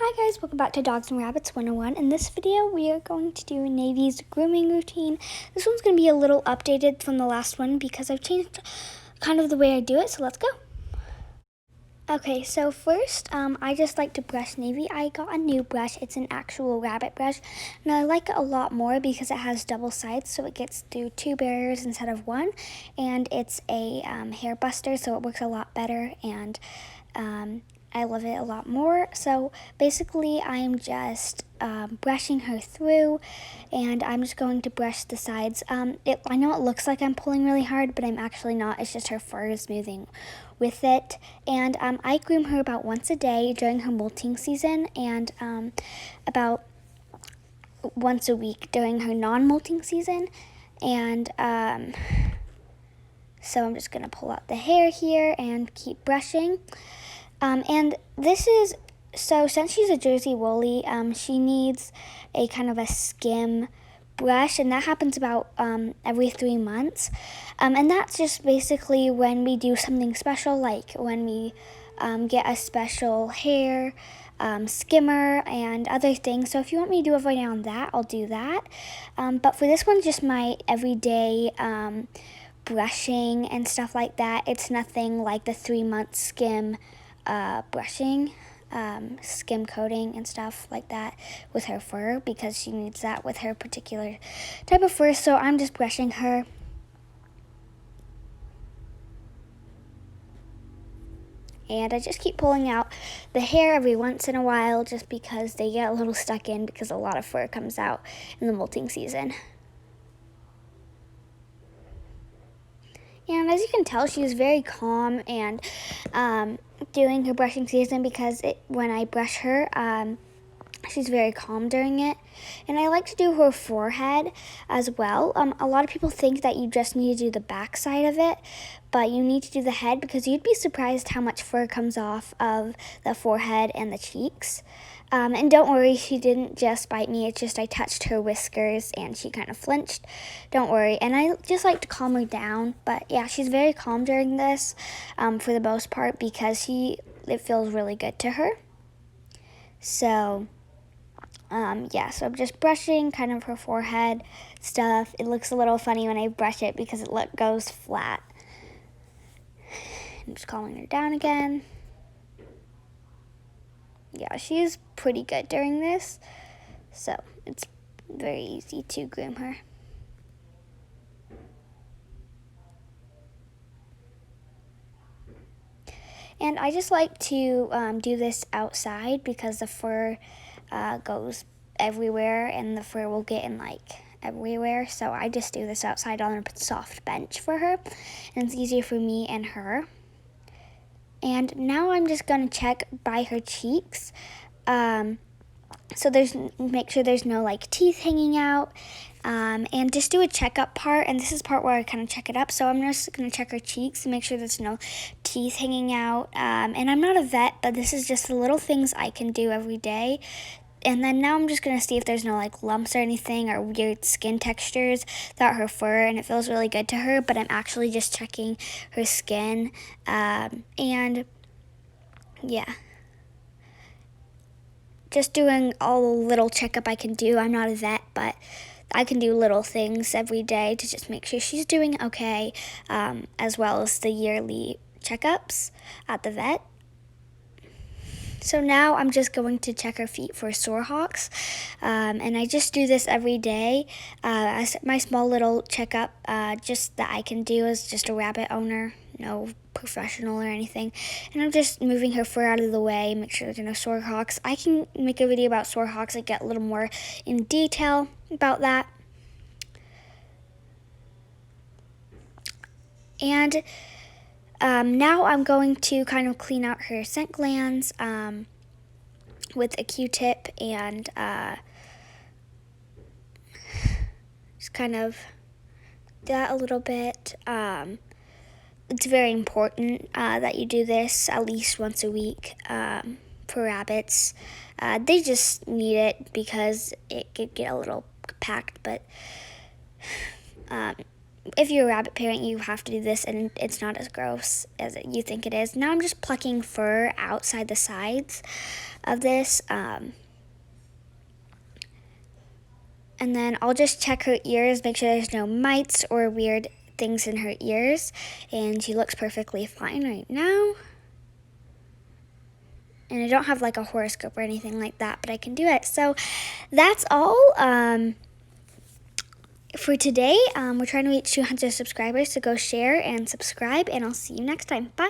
Hi guys, welcome back to Dogs and Rabbits 101. In this video, we are going to do Navy's grooming routine. This one's going to be a little updated from the last one because I've changed kind of the way I do it, so let's go. Okay, so first, I just like to brush Navy. I got a new brush. It's an actual rabbit brush, and I like it a lot more because it has double sides, so it gets through two barriers instead of one, and it's a hair buster, so it works a lot better, and I love it a lot more. So basically, I'm just brushing her through, and I'm just going to brush the sides. I know it looks like I'm pulling really hard, but I'm actually not. It's just her fur is moving with it. And I groom her about once a day during her molting season, and about once a week during her non-molting season. And so I'm just going to pull out the hair here and keep brushing. And this is, so since she's a Jersey Woolly, she needs a kind of a skim brush, and that happens about every 3 months. And that's just basically when we do something special, like when we get a special hair skimmer and other things. So if you want me to do a video on that, I'll do that. But for this one, just my everyday brushing and stuff like that. It's nothing like the 3-month skim brushing, skim coating and stuff like that with her fur, because she needs that with her particular type of fur. So I'm just brushing her. And I just keep pulling out the hair every once in a while just because they get a little stuck in, because a lot of fur comes out in the molting season. And as you can tell, she's very calm and doing her brushing season, because when I brush her, she's very calm during it. And I like to do her forehead as well. A lot of people think that you just need to do the back side of it, but you need to do the head, because you'd be surprised how much fur comes off of the forehead and the cheeks. And don't worry, she didn't just bite me. It's just I touched her whiskers and she kind of flinched. Don't worry. And I just like to calm her down. But yeah, she's very calm during this for the most part, because it feels really good to her. So yeah, so I'm just brushing kind of her forehead stuff. It looks a little funny when I brush it because it goes flat. I'm just calming her down again. Yeah, she's pretty good during this, so it's very easy to groom her. And I just like to do this outside, because the fur goes everywhere, and the fur will get in like everywhere. So I just do this outside on a soft bench for her, and it's easier for me and her. And now I'm just gonna check by her cheeks. So make sure there's no like teeth hanging out, and just do a checkup part. And this is part where I kind of check it up. So I'm just gonna check her cheeks and make sure there's no teeth hanging out. And I'm not a vet, but this is just the little things I can do every day. And then now I'm just gonna see if there's no like lumps or anything or weird skin textures throughout her fur, and it feels really good to her. But I'm actually just checking her skin, and yeah, just doing all the little checkup I can do. I'm not a vet, but I can do little things every day to just make sure she's doing okay, as well as the yearly checkups at the vet. So now I'm just going to check her feet for sore hocks, and I just do this every day. As my small little checkup, just that I can do as just a rabbit owner, no professional or anything. And I'm just moving her fur out of the way, make sure there's no sore hocks. I can make a video about sore hocks and get a little more in detail about that. And now I'm going to kind of clean out her scent glands with a Q-tip, and just kind of do that a little bit. It's very important that you do this at least once a week for rabbits. They just need it because it could get a little packed, but if you're a rabbit parent, you have to do this, and it's not as gross as you think it is. Now I'm just plucking fur outside the sides of this. And then I'll just check her ears, make sure there's no mites or weird things in her ears. And she looks perfectly fine right now. And I don't have like a horoscope or anything like that, but I can do it. So that's all for today. We're trying to reach 200 subscribers, so go share and subscribe, and I'll see you next time. Bye.